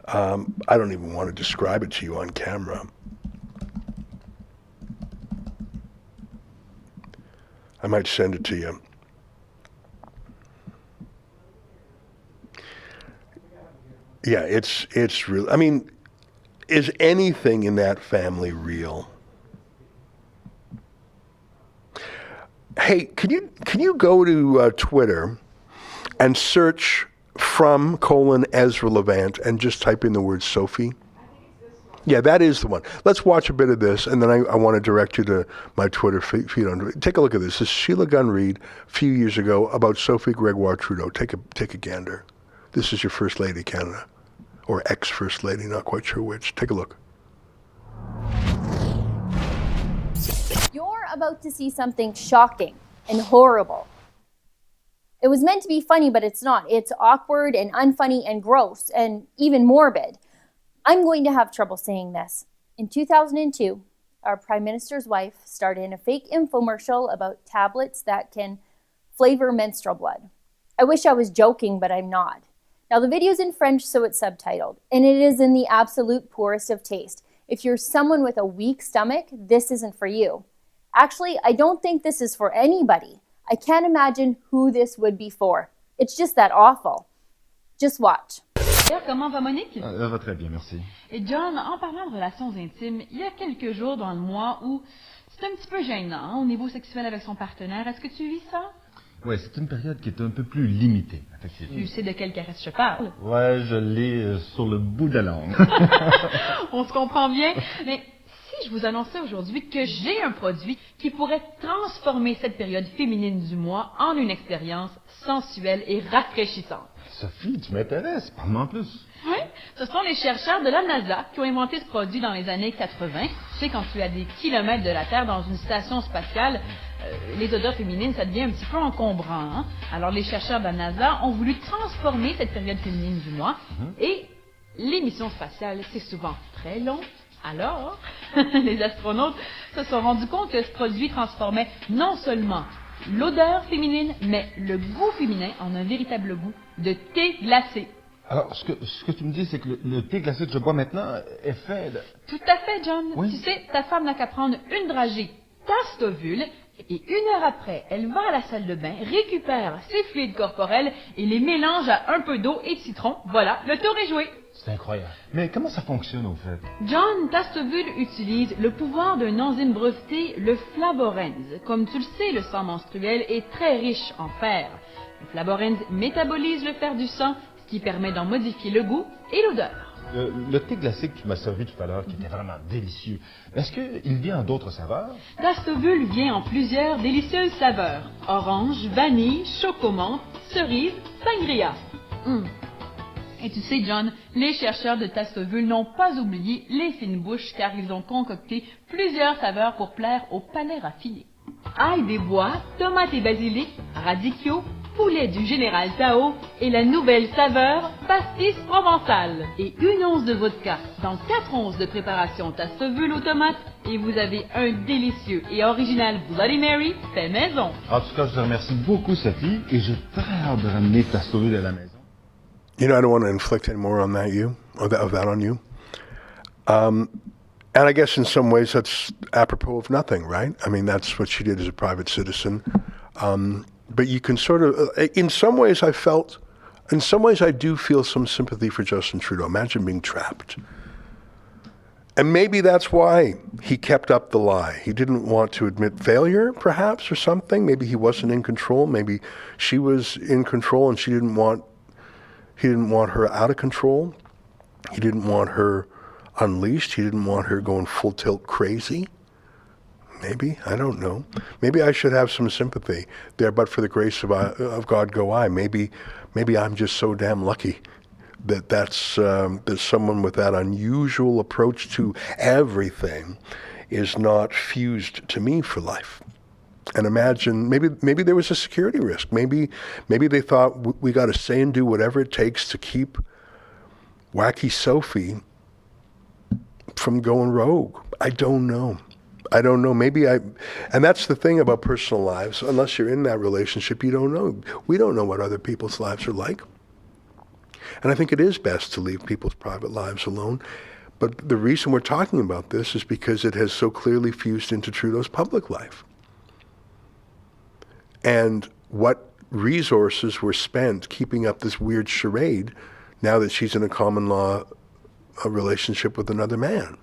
I don't even want to describe it to you on camera. I might send it to you. Yeah, it's real. I mean, is anything in that family real? Hey, can you go to Twitter and search from Ezra Levant and just type in the word Sophie? Yeah, that is the one. Let's watch a bit of this, and then I want to direct you to my Twitter feed. Take a look at this. This is Sheila Gunn Reid a few years ago about Sophie Gregoire Trudeau. Take a gander. This is your First Lady, Canada. Or ex-First Lady, not quite sure which. Take a look. You're about to see something shocking and horrible. It was meant to be funny, but it's not. It's awkward and unfunny and gross and even morbid. I'm going to have trouble saying this. In 2002, our Prime Minister's wife starred in a fake infomercial about tablets that can flavor menstrual blood. I wish I was joking, but I'm not. Now, the video's in French, so it's subtitled, and it is in the absolute poorest of taste. If you're someone with a weak stomach, this isn't for you. Actually, I don't think this is for anybody. I can't imagine who this would be for. It's just that awful. Just watch. Comment va Monique? Elle va très bien, merci. Et John, en parlant de relations intimes, il y a quelques jours dans le mois où c'est un petit peu gênant au niveau sexuel avec son partenaire. Est-ce que tu vis ça? Oui, c'est une période qui est un peu plus limitée, effectivement. Tu sais de quelle caresse je parle? Ouais, je l'ai sur le bout de la langue. On se comprend bien. Mais si si je vous annonçais aujourd'hui que j'ai un produit qui pourrait transformer cette période féminine du mois en une expérience sensuelle et rafraîchissante? Sophie, tu m'intéresses, parle-moi en plus. Oui, ce sont les chercheurs de la NASA qui ont inventé ce produit dans les années 80. Tu sais, quand tu es à des kilomètres de la Terre dans une station spatiale, les odeurs féminines, ça devient un petit peu encombrant. Hein? Alors, les chercheurs de la NASA ont voulu transformer cette période féminine du mois. Et les missions spatiales, c'est souvent très long. Alors, les astronautes se sont rendus compte que ce produit transformait non seulement l'odeur féminine, mais le goût féminin en un véritable goût de thé glacé. Alors, ce que tu me dis, c'est que le thé glacé que je bois maintenant est fait de... Tout à fait, John. Oui. Tu sais, ta femme n'a qu'à prendre une dragée Tastovul et 1 heure après, elle va à la salle de bain, récupère ses fluides corporels et les mélange à un peu d'eau et de citron. Voilà, le tour est joué. C'est incroyable. Mais comment ça fonctionne, au fait? John, Tastovul utilise le pouvoir d'un enzyme breveté, le flavorenz. Comme tu le sais, le sang menstruel est très riche en fer. Le flavorenz métabolise le fer du sang, ce qui permet d'en modifier le goût et l'odeur. Le thé glacé que tu m'as servi tout à l'heure, qui était vraiment délicieux, est-ce qu'il vient en d'autres saveurs? Tastovul vient en plusieurs délicieuses saveurs. Orange, vanille, chocomante, cerise, sangria. Et tu sais, John, les chercheurs de Tastovul n'ont pas oublié les fines bouches car ils ont concocté plusieurs saveurs pour plaire au palais raffiné. Ail des bois, tomates et basilic, radicchio, poulet du général Tao et la nouvelle saveur pastis provençale. Et 1 once de vodka dans 4 onces de préparation Tastovul aux tomates et vous avez un délicieux et original Bloody Mary fait maison. En tout cas, je te remercie beaucoup, Sophie, et j'ai très hâte de ramener Tastovul à la maison. You know, I don't want to inflict any more on that of that on you. And I guess in some ways that's apropos of nothing, right? I mean, that's what she did as a private citizen. But you can sort of, in some ways I do feel some sympathy for Justin Trudeau. Imagine being trapped. And maybe that's why he kept up the lie. He didn't want to admit failure, perhaps, or something. Maybe he wasn't in control. Maybe she was in control and he didn't want her out of control. He didn't want her unleashed. He didn't want her going full tilt crazy. Maybe, I don't know. Maybe I should have some sympathy there, but for the grace of God go I. Maybe I'm just so damn lucky that someone with that unusual approach to everything is not fused to me for life. And imagine, maybe there was a security risk. Maybe they thought we got to say and do whatever it takes to keep wacky Sophie from going rogue. I don't know. And that's the thing about personal lives. Unless you're in that relationship, you don't know. We don't know what other people's lives are like. And I think it is best to leave people's private lives alone. But the reason we're talking about this is because it has so clearly fused into Trudeau's public life. And what resources were spent keeping up this weird charade now that she's in a common law relationship with another man?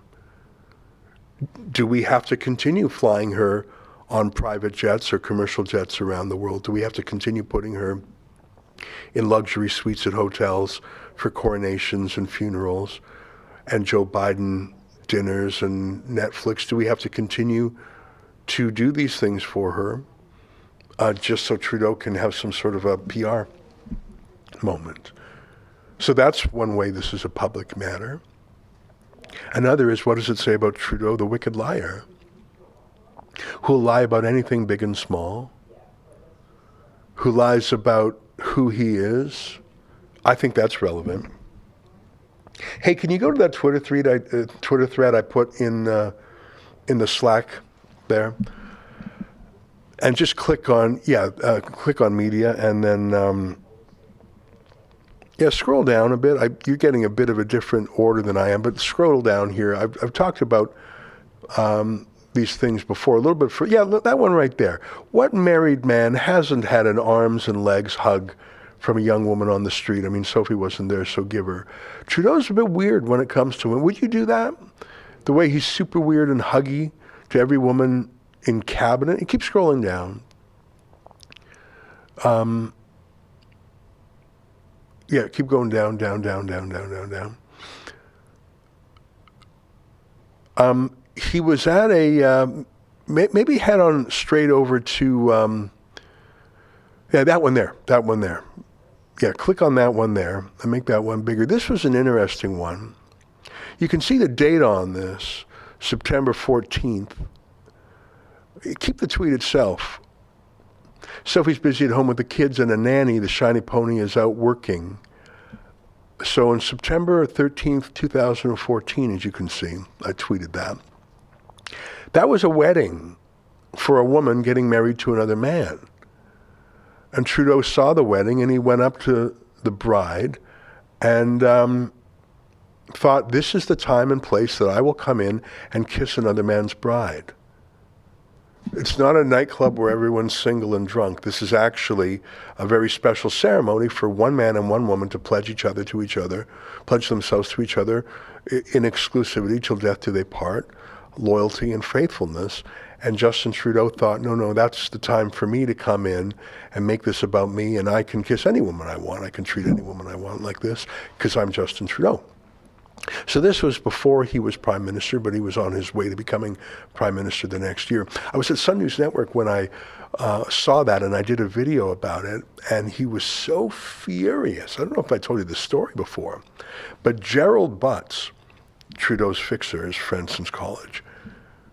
Do we have to continue flying her on private jets or commercial jets around the world? Do we have to continue putting her in luxury suites at hotels for coronations and funerals and Joe Biden dinners and Netflix? Do we have to continue to do these things for her just so Trudeau can have some sort of a PR moment? So that's one way this is a public matter. Another is, what does it say about Trudeau, the wicked liar, who'll lie about anything big and small, who lies about who he is? I think that's relevant. Hey, can you go to that Twitter thread I put in the Slack there, and just click on media, and then scroll down a bit. You're getting a bit of a different order than I am, but scroll down here. I've talked about these things before a little bit. That one right there. What married man hasn't had an arms and legs hug from a young woman on the street? I mean, Sophie wasn't there, so give her. Trudeau's a bit weird when it comes to women. Would you do that? The way he's super weird and huggy to every woman in cabinet. And keep scrolling down. Keep going down. he was at a, maybe head on straight over to, that one there. Yeah, click on that one there and make that one bigger. This was an interesting one. You can see the date on this, September 14th. Keep the tweet itself. Sophie's busy at home with the kids and a nanny. The shiny pony is out working. So on September 13th, 2014, as you can see, I tweeted that. That was a wedding for a woman getting married to another man. And Trudeau saw the wedding and he went up to the bride and thought, this is the time and place that I will come in and kiss another man's bride. It's not a nightclub where everyone's single and drunk. This is actually a very special ceremony for one man and one woman to pledge themselves to each other in exclusivity till death do they part, loyalty and faithfulness. And Justin Trudeau thought, no, that's the time for me to come in and make this about me, and I can kiss any woman I want. I can treat any woman I want like this because I'm Justin Trudeau. So this was before he was Prime Minister, but he was on his way to becoming Prime Minister the next year. I was at Sun News Network when I saw that, and I did a video about it, and he was so furious. I don't know if I told you this story before, but Gerald Butts, Trudeau's fixer, his friend since college,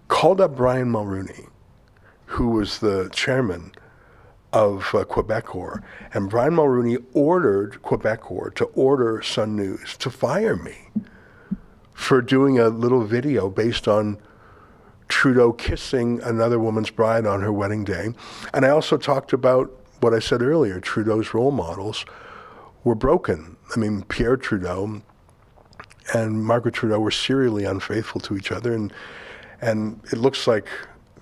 called up Brian Mulroney, who was the chairman of Quebecor, and Brian Mulroney ordered Quebecor to order Sun News to fire me for doing a little video based on Trudeau kissing another woman's bride on her wedding day. And I also talked about what I said earlier, Trudeau's role models were broken. I mean, Pierre Trudeau and Margaret Trudeau were serially unfaithful to each other, and it looks like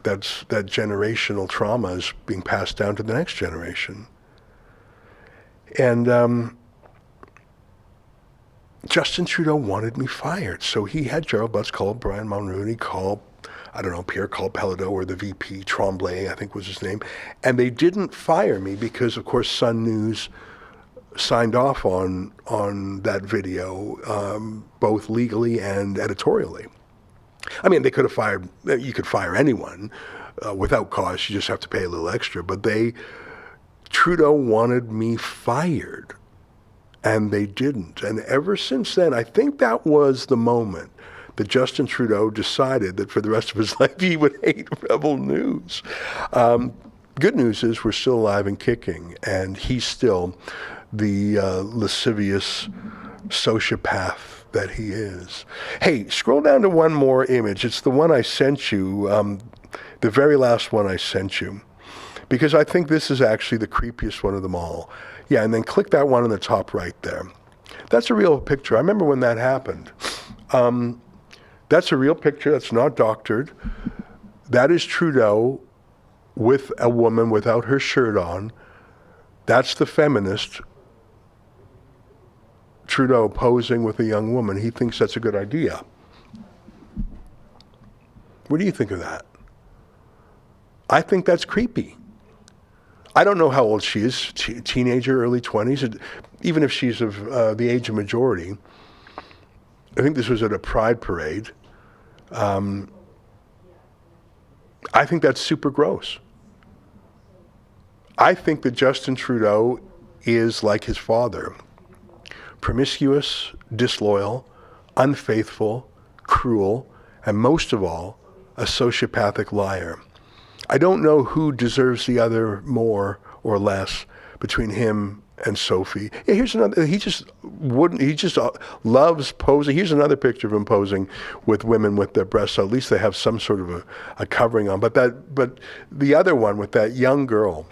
that generational trauma is being passed down to the next generation. And Justin Trudeau wanted me fired, so he had Gerald Butts call Brian Mulroney, Pierre called Pelledo, or the VP, Tremblay, I think was his name, and they didn't fire me because, of course, Sun News signed off on that video, both legally and editorially. I mean, they could have fired, you could fire anyone without cause, you just have to pay a little extra, but Trudeau wanted me fired, and they didn't. And ever since then, I think that was the moment that Justin Trudeau decided that for the rest of his life he would hate Rebel News. Good news is we're still alive and kicking, and he's still the lascivious sociopath that he is. Hey, scroll down to one more image. It's the one I sent you, the very last one I sent you, because I think this is actually the creepiest one of them all. Yeah, and then click that one on the top right there. That's a real picture. I remember when that happened. That's a real picture. That's not doctored. That is Trudeau with a woman without her shirt on. That's the feminist Trudeau posing with a young woman. He thinks that's a good idea. What do you think of that? I think that's creepy. I don't know how old she is, teenager, early 20s, even if she's of the age of majority. I think this was at a pride parade. I think that's super gross. I think that Justin Trudeau is like his father, promiscuous, disloyal, unfaithful, cruel, and most of all, a sociopathic liar. I don't know who deserves the other more or less between him and Sophie. Yeah, here's another. He just loves posing. Here's another picture of him posing with women with their breasts. So at least they have some sort of a covering on. But the other one with that young girl,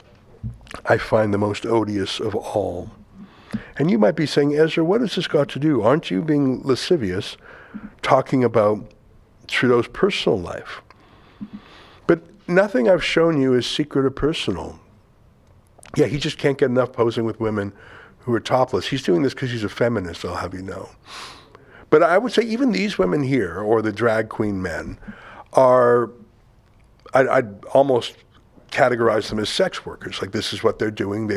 I find the most odious of all. And you might be saying, Ezra, what has this got to do? Aren't you being lascivious, talking about Trudeau's personal life? But nothing I've shown you is secret or personal. Yeah, he just can't get enough posing with women who are topless. He's doing this because he's a feminist, I'll have you know. But I would say even these women here, or the drag queen men, are, I'd almost categorize them as sex workers. Like, this is what they're doing.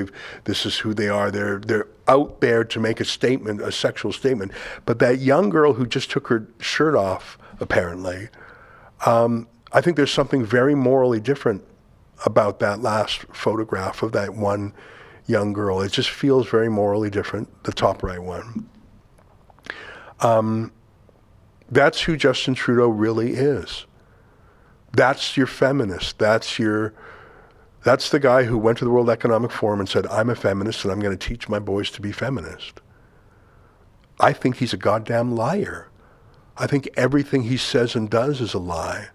This is who they are. They're out there to make a statement, a sexual statement. But that young girl who just took her shirt off, apparently, I think there's something very morally different about that last photograph of that one young girl. It just feels very morally different, the top right one. That's who Justin Trudeau really is. That's your feminist. That's the guy who went to the World Economic Forum and said, I'm a feminist and I'm going to teach my boys to be feminist. I think he's a goddamn liar. I think everything he says and does is a lie.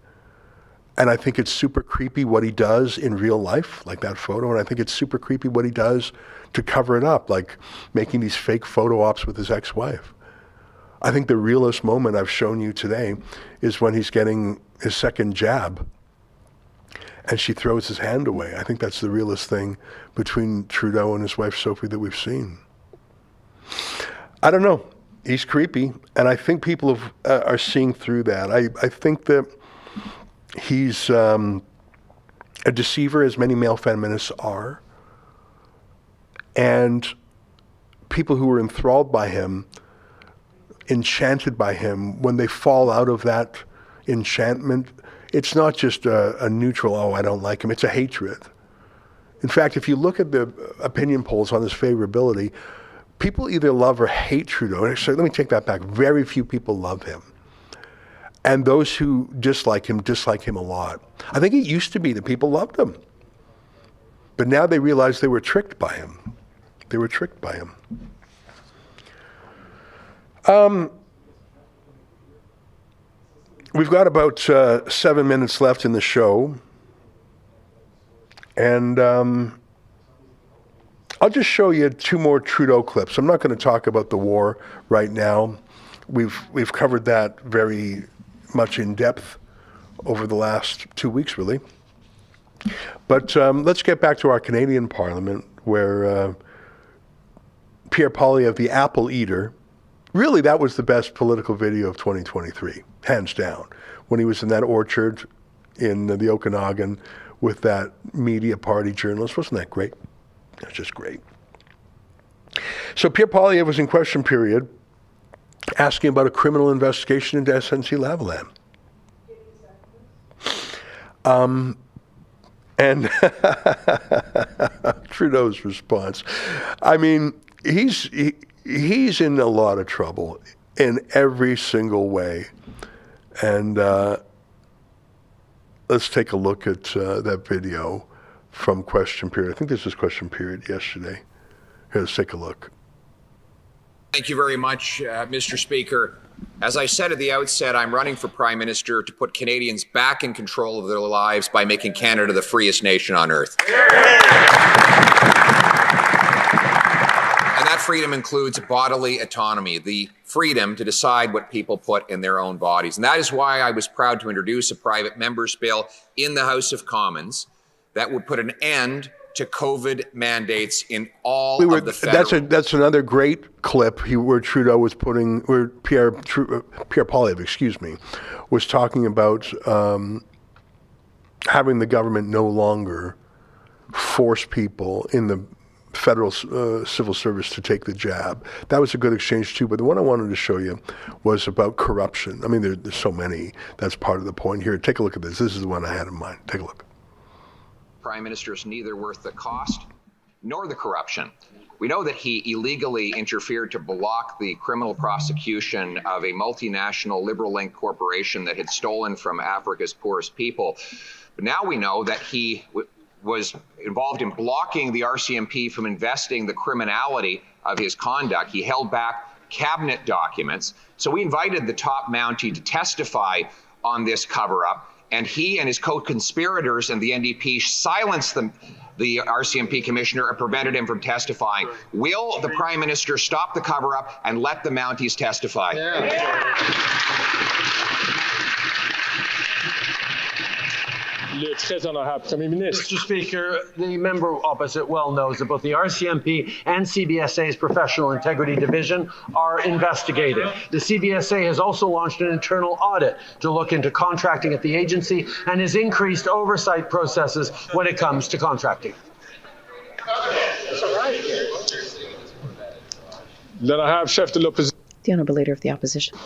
And I think it's super creepy what he does in real life, like that photo. And I think it's super creepy what he does to cover it up, like making these fake photo ops with his ex-wife. I think the realest moment I've shown you today is when he's getting his second jab and she throws his hand away. I think that's the realest thing between Trudeau and his wife Sophie that we've seen. I don't know. He's creepy, and I think people are seeing through that. I think that he's a deceiver, as many male feminists are, and people who are enthralled by him, enchanted by him, when they fall out of that enchantment, it's not just a neutral, oh, I don't like him, it's a hatred. In fact, if you look at the opinion polls on his favorability, people either love or hate Trudeau. And actually, let me take that back. Very few people love him. And those who dislike him a lot. I think it used to be that people loved him. But now they realize they were tricked by him. They were tricked by him. We've got about 7 minutes left in the show. And I'll just show you 2 more Trudeau clips. I'm not going to talk about the war right now. We've covered that very much in depth over the last 2 weeks, really. But let's get back to our Canadian Parliament, where Pierre Poilievre, the apple eater, really that was the best political video of 2023, hands down. When he was in that orchard in the Okanagan with that media party journalist, wasn't that great? That's just great. So Pierre Poilievre was in question period asking about a criminal investigation into SNC-Lavalin. And Trudeau's response. I mean, he's in a lot of trouble in every single way. And let's take a look at that video from question period. I think this was question period yesterday. Here, let's take a look. Thank you very much, Mr. Speaker. As I said at the outset, I'm running for Prime Minister to put Canadians back in control of their lives by making Canada the freest nation on earth. And that freedom includes bodily autonomy, the freedom to decide what people put in their own bodies. And that is why I was proud to introduce a private member's bill in the House of Commons that would put an end to COVID mandates in all of the federal... That's another great clip where Trudeau was putting, where Pierre Poilievre, was talking about having the government no longer force people in the federal civil service to take the jab. That was a good exchange too, but the one I wanted to show you was about corruption. I mean, there's so many. That's part of the point here. Take a look at this. This is the one I had in mind. Take a look. Prime Minister is neither worth the cost nor the corruption. We know that he illegally interfered to block the criminal prosecution of a multinational liberal-linked corporation that had stolen from Africa's poorest people. But now we know that he was involved in blocking the RCMP from investing the criminality of his conduct. He held back cabinet documents. So we invited the top Mountie to testify on this cover-up. And he and his co-conspirators and the NDP silenced the RCMP commissioner and prevented him from testifying. Will the Prime Minister stop the cover-up and let the Mounties testify? Mr. Speaker, the member opposite well knows that both the RCMP and CBSA's Professional Integrity Division are investigated. The CBSA has also launched an internal audit to look into contracting at the agency and has increased oversight processes when it comes to contracting. Then I have Chef de l'Opposition. The Honourable Leader of the Opposition.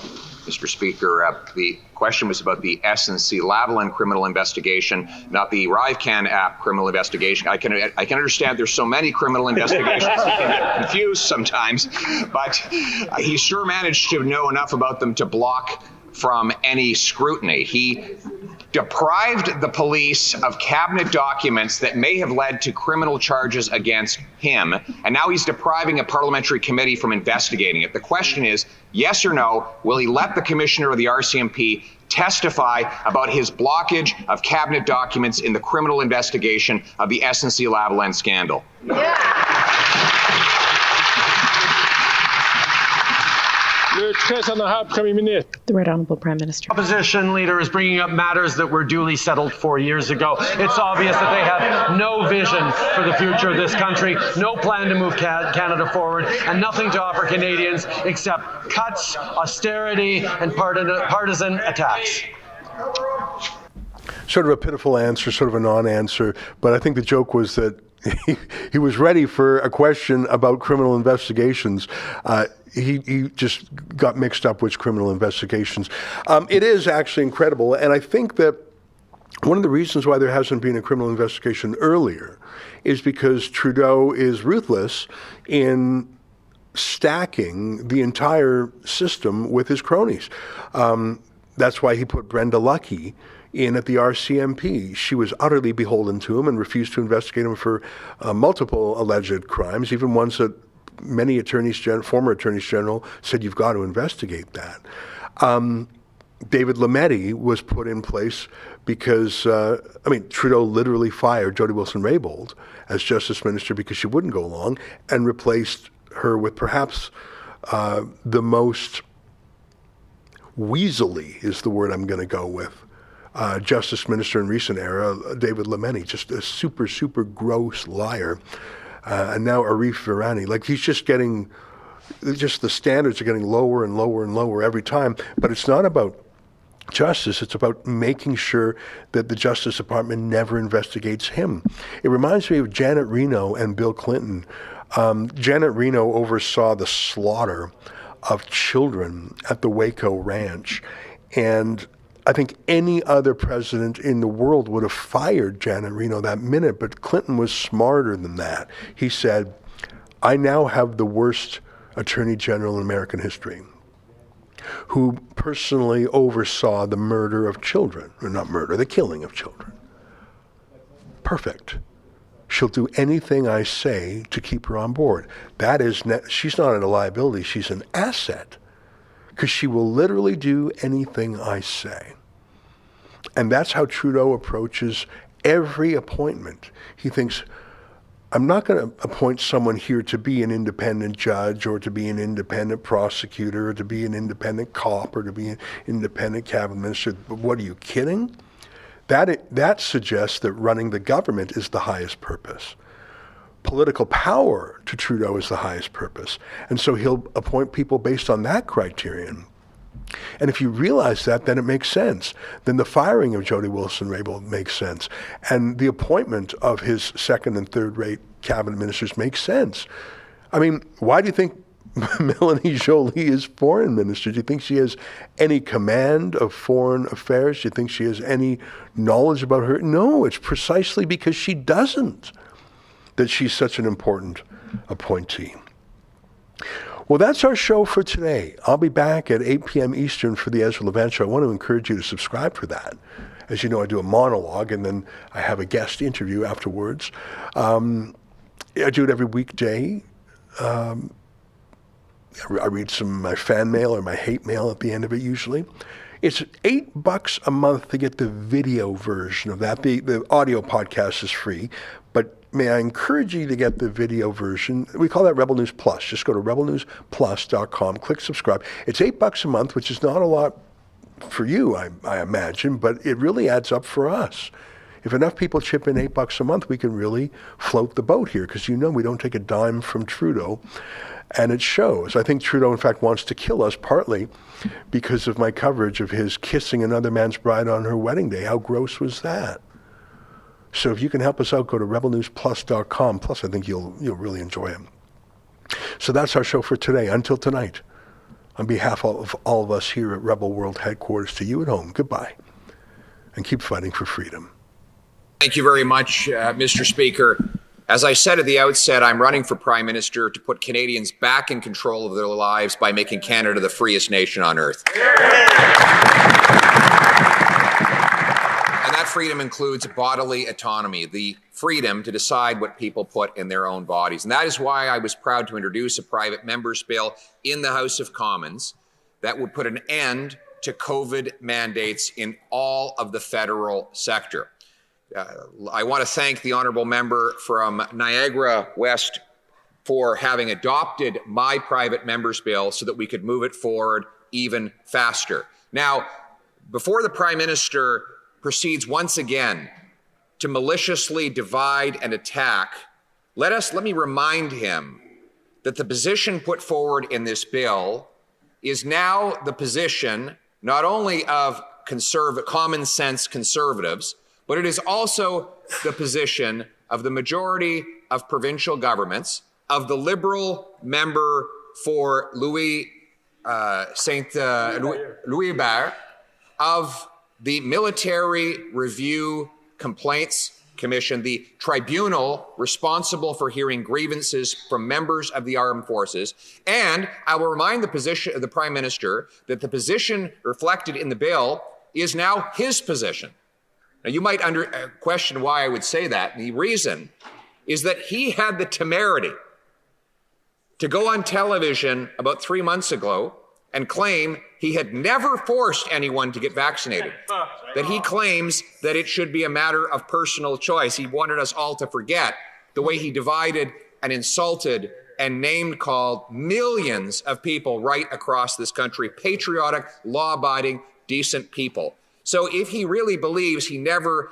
Mr. Speaker, the question was about the SNC-Lavalin criminal investigation, not the ArriveCAN app criminal investigation. I can understand there's so many criminal investigations you can get confused sometimes, but he sure managed to know enough about them to block from any scrutiny. He deprived the police of cabinet documents that may have led to criminal charges against him, and now he's depriving a parliamentary committee from investigating it. The question is, yes or no, will he let the commissioner of the RCMP testify about his blockage of cabinet documents in the criminal investigation of the SNC-Lavalin scandal? The Right Honourable Prime Minister. Opposition leader is bringing up matters that were duly settled 4 years ago. It's obvious that they have no vision for the future of this country, no plan to move Canada forward, and nothing to offer Canadians except cuts, austerity, and partisan attacks. Sort of a pitiful answer, sort of a non-answer, but I think the joke was that he was ready for a question about criminal investigations. He just got mixed up with criminal investigations. It is actually incredible, and I think that one of the reasons why there hasn't been a criminal investigation earlier is because Trudeau is ruthless in stacking the entire system with his cronies. That's why he put Brenda Lucki in at the RCMP. She was utterly beholden to him and refused to investigate him for multiple alleged crimes, even ones that many former attorneys general said you've got to investigate that. David Lametti was put in place because, Trudeau literally fired Jody Wilson-Raybould as Justice Minister because she wouldn't go along, and replaced her with perhaps the most weaselly, is the word I'm going to go with, Justice Minister in recent era, David Lametti, just a super, super gross liar. And now Arif Virani, like he's just the standards are getting lower and lower and lower every time. But it's not about justice, it's about making sure that the Justice Department never investigates him. It reminds me of Janet Reno and Bill Clinton. Janet Reno oversaw the slaughter of children at the Waco Ranch, and I think any other president in the world would have fired Janet Reno that minute, but Clinton was smarter than that. He said, I now have the worst attorney general in American history, who personally oversaw the murder of children, or not murder, the killing of children. Perfect. She'll do anything I say to keep her on board. That is, she's not a liability, she's an asset, because she will literally do anything I say. And that's how Trudeau approaches every appointment. He thinks, I'm not going to appoint someone here to be an independent judge or to be an independent prosecutor or to be an independent cop or to be an independent cabinet minister. What are you kidding? That suggests that running the government is the highest purpose. Political power to Trudeau is the highest purpose. And so he'll appoint people based on that criterion. And if you realize that, then it makes sense. Then the firing of Jody Wilson-Raybould makes sense. And the appointment of his second and third-rate cabinet ministers makes sense. I mean, why do you think Melanie Joly is foreign minister? Do you think she has any command of foreign affairs? Do you think she has any knowledge about her? No, it's precisely because she doesn't that she's such an important appointee. Well, that's our show for today. I'll be back at 8 p.m. Eastern for the Ezra Levant Show. I want to encourage you to subscribe for that. As you know, I do a monologue, and then I have a guest interview afterwards. I do it every weekday. I read some of my fan mail or my hate mail at the end of it usually. It's $8 a month to get the video version of that. The audio podcast is free, but may I encourage you to get the video version. We call that Rebel News Plus. Just go to rebelnewsplus.com, click subscribe. It's $8 a month, which is not a lot for you, I imagine, but it really adds up for us. If enough people chip in $8 a month, we can really float the boat here, because we don't take a dime from Trudeau, and it shows. I think Trudeau, in fact, wants to kill us partly because of my coverage of his kissing another man's bride on her wedding day. How gross was that? So if you can help us out, go to rebelnewsplus.com. Plus, I think you'll really enjoy him. So that's our show for today. Until tonight, On behalf of all of us here at Rebel World Headquarters, to you at home, goodbye, and keep fighting for freedom. Thank you very much, Mr. Speaker. As I said at the outset, I'm running for Prime Minister to put Canadians back in control of their lives by making Canada the freest nation on earth. And that freedom includes bodily autonomy, the freedom to decide what people put in their own bodies. And that is why I was proud to introduce a private member's bill in the House of Commons that would put an end to COVID mandates in all of the federal sector. I want to thank the honourable member from Niagara West for having adopted my private member's bill so that we could move it forward even faster. Now, before the Prime Minister proceeds once again to maliciously divide and attack, let me remind him that the position put forward in this bill is now the position not only of common sense conservatives, but it is also the position of the majority of provincial governments, of the Liberal member for Louis-Hébert, of the Military Review Complaints Commission, the tribunal responsible for hearing grievances from members of the armed forces. And I will remind the Prime Minister that the position reflected in the bill is now his position. Now, you might question why I would say that. And the reason is that he had the temerity to go on television about 3 months ago and claim he had never forced anyone to get vaccinated, that he claims that it should be a matter of personal choice. He wanted us all to forget the way he divided and insulted and name-called millions of people right across this country, patriotic, law-abiding, decent people. So if he really believes he never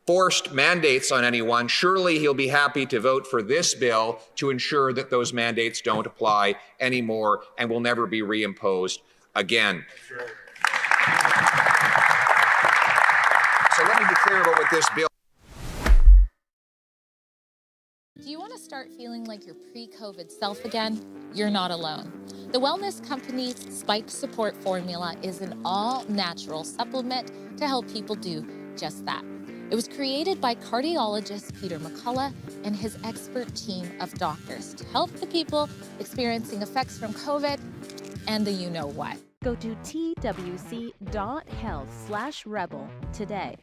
forced mandates on anyone, surely he'll be happy to vote for this bill to ensure that those mandates don't apply anymore and will never be reimposed again. So let me be clear about what this bill. Do you want to start feeling like your pre-COVID self again? You're not alone. The wellness company's Spike Support Formula is an all-natural supplement to help people do just that. It was created by cardiologist Peter McCullough and his expert team of doctors to help the people experiencing effects from COVID and the you-know-what. Go to twc.health/rebel today.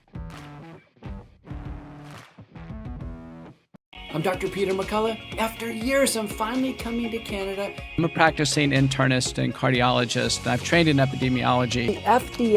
I'm Dr. Peter McCullough. After years, I'm finally coming to Canada. I'm a practicing internist and cardiologist. I've trained in epidemiology. The FDA